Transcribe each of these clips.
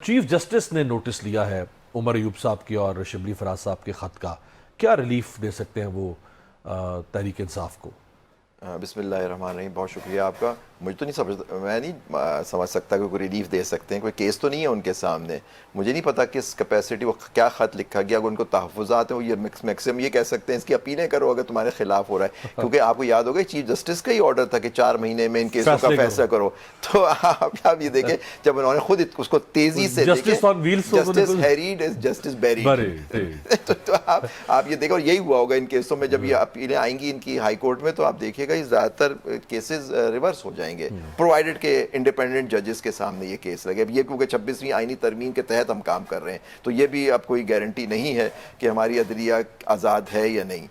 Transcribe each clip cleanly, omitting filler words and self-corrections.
Chief justice نے notice لیا ہے عمر ایوب صاحب کی اور شبلی فراز صاحب کے خط کا، کیا ریلیف دے سکتے ہیں وہ تحریک انصاف کو؟ بسم اللہ الرحمن الرحیم. بہت شکریہ آپ کا. مجھے تو نہیں میں نہیں سمجھ سکتا کہ کوئی ریلیف دے سکتے ہیں. کوئی کیس تو نہیں ہے ان کے سامنے. مجھے نہیں پتا کس کیپیسٹی وہ کیا خط لکھا گیا. اگر ان کو تحفظات ہیں وہ یہ میکسیمم یہ کہہ سکتے ہیں اس کی اپیلیں کرو اگر تمہارے خلاف ہو رہا ہے. کیونکہ آپ کو یاد ہوگا چیف جسٹس کا ہی آرڈر تھا کہ 4 مہینے میں ان کیسوں کا فیصلہ کرو. تو آپ یہ دیکھیں جب انہوں نے خود اس کو تیزی سے جسٹس ہیریڈ از جسٹس بیریڈ. تو آپ یہ دیکھیں اور یہی ہوا ہوگا ان کیسوں میں. جب یہ اپیلیں آئیں گی ان کی ہائی کورٹ میں تو آپ دیکھیے گا یہ زیادہ تر کیسز ریورس ہو جائیں گے پرووائڈڈ کہ انڈیپینڈنٹ ججز کے سامنے یہ کیس لگے. اب یہ کیونکہ 26ویں آئینی ترمیم کے تحت ہم کام کر رہے ہیں تو یہ بھی اب کوئی گارنٹی نہیں ہے کہ ہماری عدلیہ آزاد ہے یا نہیں.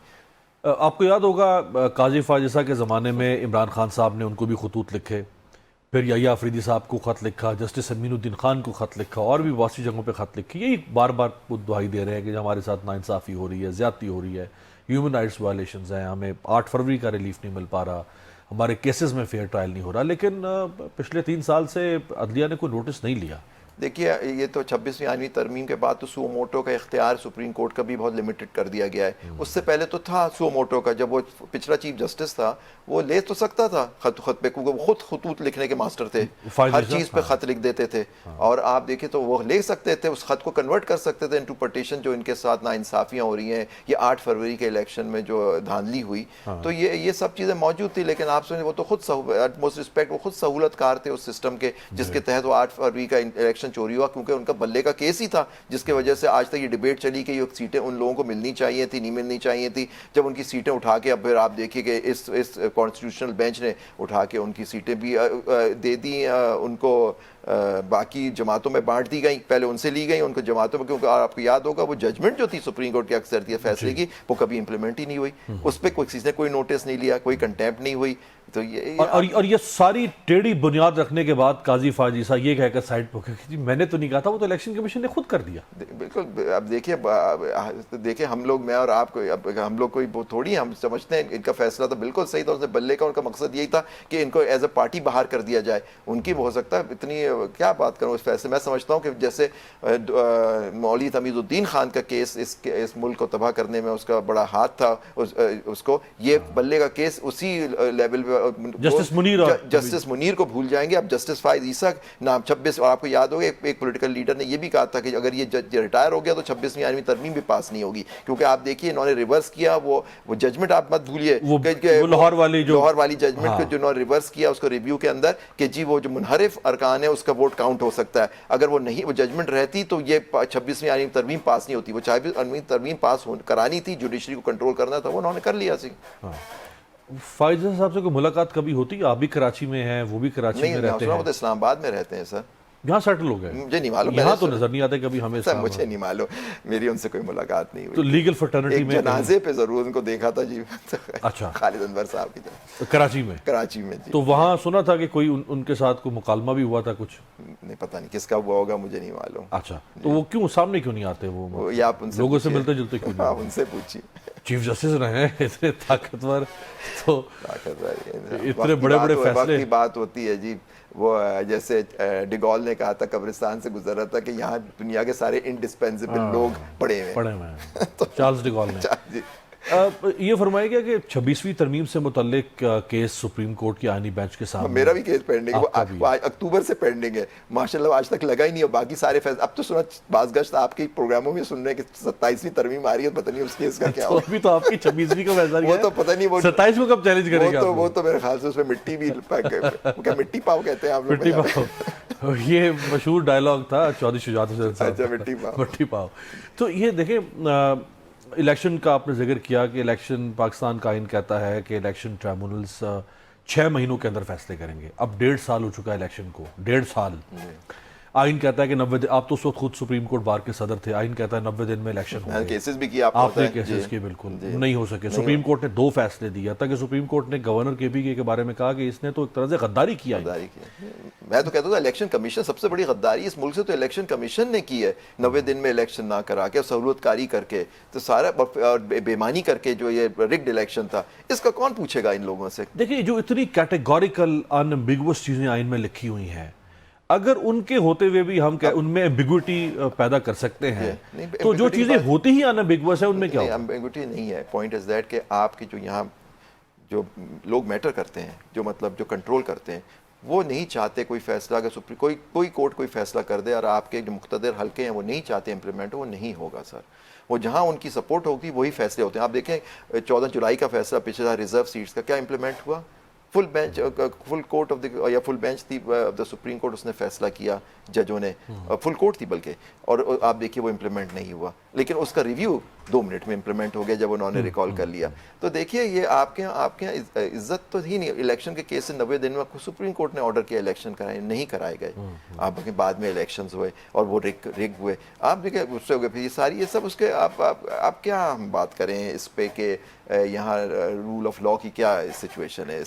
آپ کو یاد ہوگا قاضی فاضلہ کے زمانے میں عمران خان صاحب نے ان کو بھی خطوط لکھے، پھر یحییٰ آفریدی صاحب کو خط لکھا، جسٹس امین الدین خان کو خط لکھا، اور بھی بہت سی جگہوں پہ خط لکھی. یہی بار بار دہائی دے رہے ہیں کہ ہمارے ساتھ ناانصافی ہو رہی ہے، زیادتی ہو رہی ہے، ہیومن رائٹس وائلیشنز ہیں، ہمیں 8 فروری کا ریلیف نہیں مل پا رہا، ہمارے کیسز میں فیئر ٹرائل نہیں ہو رہا. لیکن پچھلے 3 سال سے عدلیہ نے کوئی نوٹس نہیں لیا. دیکھیے یہ تو 26ویں آئینی ترمیم کے بعد تو سو موٹو کا اختیار سپریم کورٹ کا بھی بہت لمیٹڈ کر دیا گیا ہے. اس سے پہلے تو تھا سو موٹو کا. جب وہ پچھلا چیف جسٹس تھا وہ لے تو سکتا تھا خط پہ کیونکہ وہ خود خطوط لکھنے کے ماسٹر تھے، ہر چیز پہ خط لکھ دیتے تھے. اور آپ دیکھیں تو وہ لے سکتے تھے، اس خط کو کنورٹ کر سکتے تھے انٹو پٹیشن جو ان کے ساتھ ناانصافیاں ہو رہی ہیں. یہ 8 فروری کے الیکشن میں جو دھاندلی ہوئی تو یہ سب چیزیں موجود تھی. لیکن آپ سمجھیں وہ تو خود موسٹ رسپیکٹ وہ خود سہولت کار تھے اس سسٹم کے جس کے تحت وہ 8 فروری کا الیکشن چوری ہوا. کیونکہ ان کا بلے کا کیس ہی تھا جس کی وجہ سے آج تک یہ ڈیبیٹ چلی کہ یہ سیٹیں ان لوگوں کو ملنی چاہیے تھی نہیں ملنی چاہیے تھی. جب ان کی سیٹیں اٹھا کے اب پھر آپ دیکھیے کہ اس کانسٹیٹیوشنل بینچ نے اٹھا کے ان کی سیٹیں بھی دے دی ان کو باقی جماعتوں میں بانٹ دی گئیں. پہلے ان سے لی گئیں ان کو جماعتوں میں، کیونکہ آپ کو یاد ہوگا وہ ججمنٹ جو تھی سپریم کورٹ کی اکثریتی فیصلے کی وہ کبھی امپلیمنٹ ہی نہیں ہوئی. اس پہ کوئی کسی نے کوئی نوٹس نہیں لیا، کوئی کنٹیمپٹ نہیں ہوئی. تو اور یہ ساری ٹیڑھی بنیاد رکھنے کے بعد قاضی فاضل صاحب یہ کہہ کر سائڈ پہ جی میں نے تو نہیں کہا تھا، وہ تو الیکشن کمیشن نے خود کر دیا. بالکل. اب دیکھیں ہم لوگ، میں اور آپ کو، اب ہم لوگ کوئی تھوڑی ہم سمجھتے ہیں ان کا فیصلہ تو بالکل صحیح تھا. اس نے بلے کا ان کا مقصد یہی تھا کہ ان کو ایز اے پارٹی باہر کر دیا جائے. ان کی ہو سکتا ہے اتنی کیا بات کروں اس فیصلے. میں سمجھتا ہوں کہ جیسے مولوی تمیز الدین خان کا کیس اس ملک کو تباہ کرنے میں اس کا بڑا ہاتھ تھا، اس کو یہ بلے کا کیس اسی لیول پہ جسٹس منیر کو بھول جائیں گے. اب جسٹس فائز عیسیٰ نام 26، اور آپ کو یاد ہوگا ایک پولیٹیکل لیڈر نے یہ بھی کہا تھا کہ اگر یہ جج ریٹائر ہو گیا تو 26ویں آئینی ترمیم بھی پاس نہیں ہوگی. کیونکہ آپ دیکھیے انہوں نے ریورس کیا وہ ججمنٹ. آپ مت بھولیے لاہور والی ججمنٹ کو جو انہوں نے ریورس کیا اس کو ریویو کے اندر کہ جی وہ جو منحرف ارکان ہے اس کا ووٹ کاؤنٹ ہو سکتا ہے. اگر وہ نہیں، وہ ججمنٹ رہتی تو یہ 26ویں آئینی ترمیم پاس نہیں ہوتی. وہ 26ویں آئینی ترمیم پاس کرانی تھی، جوڈیشری کو کنٹرول کرنا تھا، وہ انہوں نے کر لیا. فائزہ صاحب سے کوئی ملاقات کبھی ہوتی ہے؟ آپ بھی کراچی میں ہیں، وہ بھی کراچی میں رہتے ہیں. وہ تو اسلام آباد میں رہتے ہیں سر. یہاں سیٹل ہو گئے؟ مجھے نہیں معلوم، یہاں تو نظر نہیں آتے کبھی ہمیں. سر مجھے نہیں معلوم، میری ان سے کوئی ملاقات نہیں ہوئی. تو لیگل فرٹرنٹی میں جنازے پہ ضرور ان کو دیکھا تھا جی. اچھا، خالد انور صاحب کی طرف کراچی میں جی. تو وہاں سنا تھا کہ کوئی ان کے ساتھ کوئی مکالمہ بھی ہوا تھا کچھ؟ نہیں، پتہ نہیں کس کا ہوا ہوگا، مجھے نہیں معلوم. اچھا، تو وہ کیوں سامنے کیوں نہیں آتے؟ وہ یا آپ ان سے لوگوں سے ملتے جلتے کیوں نہیں؟ آپ ان سے پوچھیے. چیف جسٹس رہے ہیں اتنے طاقتور، تو اتنے بڑے فیصلے کی بات ہوتی ہے جی. وہ جیسے ڈیگول نے کہا تھا قبرستان سے گزر رہا تھا کہ یہاں دنیا کے سارے انڈسپینسیبل لوگ پڑے ہوئے ہیں. چارلز ڈیگول نے. یہ فرمایا گیا کہ 26ویں ترمیم سے متعلق کیس سپریم کورٹ کی آئینی بینچ کے سامنے. میرا بھی کیس پینڈنگ ہے، وہ اکتوبر سے پینڈنگ ہے. ماشاءاللہ آج تک لگا ہی نہیں. اور باقی سارے فیصلے اب تو سنا بعض گشت آپ کے پروگراموں میں سن رہے ہیں کہ 27ویں ترمیم آ رہی ہے، پتہ نہیں اس کیس کا کیا ہوگا. ابھی تو آپ کی 26ویں کا فیصلہ ہے، وہ تو پتہ نہیں وہ 27 کو کب چیلنج کرے گا. وہ تو میرے خیال سے اس میں مٹی بھی مٹی پاؤ کہتے ہیں آپ لوگ. مٹی پاؤ، یہ مشہور ڈائلاگ تھا چودھری شجاعت حسین صاحب. مٹی پاؤ. تو یہ دیکھیں الیکشن کا آپ نے ذکر کیا کہ الیکشن پاکستان کا آئین کہتا ہے کہ الیکشن ٹریبونلز 6 مہینوں کے اندر فیصلے کریں گے. اب 1.5 سال ہو چکا ہے الیکشن کو، 1.5 سال. آئین کہتا ہے کہ 90 دن. آپ تو اس وقت خود سپریم کورٹ بار کے صدر تھے. آئین کہتا ہے 90 دن میں الیکشن ہو. کیسز بھی آپ نے کیسز کی بالکل نہیں ہو سکے. سپریم کورٹ نے 2 فیصلے دیا تھا کہ سپریم کورٹ نے گورنر KPK کے بارے میں کہا کہ اس نے تو ایک طرح سے غداری کیا. میں تو کہتا تھا الیکشن کمیشن سب سے بڑی غداری اس ملک سے تو الیکشن کمیشن نے کی ہے. 90 دن میں الیکشن نہ کرا کے، سہولت کاری کر کے، تو سارا بےمانی کر کے جو یہ رگڈ الیکشن تھا، اس کا کون پوچھے گا ان لوگوں سے. دیکھیے جو اتنی کیٹیگوریکل ان ایمبیگوس چیزیں آئین میں لکھی ہوئی ہیں، اگر ان کے ہوتے ہوئے بھی ہم ان میں ایمبیگوٹی پیدا کر سکتے ہیں نہیں، تو جو ambiguity کی چیزیں بات- ہوتی ہی انبیگوس ہیں ان میں کیا نہیں، ہوگا؟ ایمبیگوٹی نہیں ہے. پوائنٹ از دیٹ کہ آپ کے جو یہاں جو لوگ میٹر کرتے ہیں، جو مطلب جو کنٹرول کرتے ہیں، وہ نہیں چاہتے کوئی فیصلہ، اگر کوئی کورٹ کوئی فیصلہ کر دے اور آپ کے جو مقتدر حلقے ہیں وہ نہیں چاہتے امپلیمنٹ، وہ نہیں ہوگا سر. وہ جہاں ان کی سپورٹ ہوگی وہی فیصلے ہوتے ہیں. آپ دیکھیں 14 جولائی کا فیصلہ پچھلا ریزرو سیٹس کا کیا امپلیمنٹ ہوا؟ Full bench, full court of the یا فل بینچ تھی دا سپریم کورٹ، اس نے فیصلہ کیا ججوں نے، فل کورٹ تھی بلکہ، اور آپ دیکھیے وہ امپلیمنٹ نہیں ہوا، لیکن اس کا ریویو 2 منٹ میں امپلیمنٹ ہو گیا جب انہوں نے ریکال کر لیا. تو دیکھیے یہ آپ کے یہاں عزت تو ہی نہیں. الیکشن کے کیس سے 90 دن میں سپریم کورٹ نے آرڈر کیا الیکشن کرائے، نہیں کرائے گئے. آپ کے بعد میں الیکشنز ہوئے اور وہ رگ ہوئے. آپ دیکھیں اس سے ہو گئے، پھر یہ ساری یہ سب اس کے آپ کیا ہم بات کریں اس پہ کہ یہاں رول آف لا کی کیا سچویشن ہے.